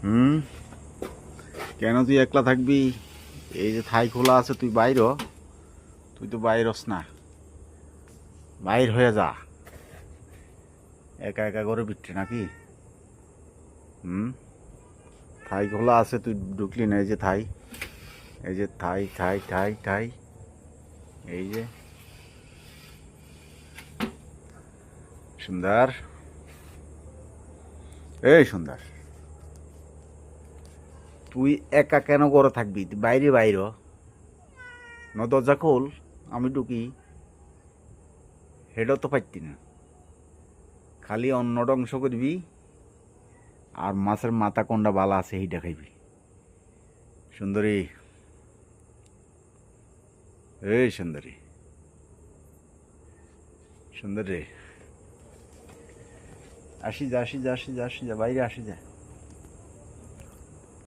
হুম, কেন তুই একলা থাকবি? এই যে থাই খোলা আছে, তুই বাইর হ। তুই তো বাইরস না, বাইর হয়ে যা। একা একা করে বিট্রে নাকি? হুম, থাই খোলা আছে, তুই ঢুকলি না। এই যে থাই, এই যে থাই থাই থাই থাই, এই যে সুন্দর। এই সুন্দর, তুই একা কেন করে থাকবি? তুই বাইরে বাইর হ। ন দরজা খোল, আমি ঢুকি। হেডও তো পারতি না, খালি অন্য অংশ করবি। আর মাছের মাথা কোনটা বালা আছে সেইটা খাইবি। সুন্দরী, এই সুন্দরী, সুন্দর রে, আসি যা আসি যা আসি যা আসি যা, বাইরে আসি যা।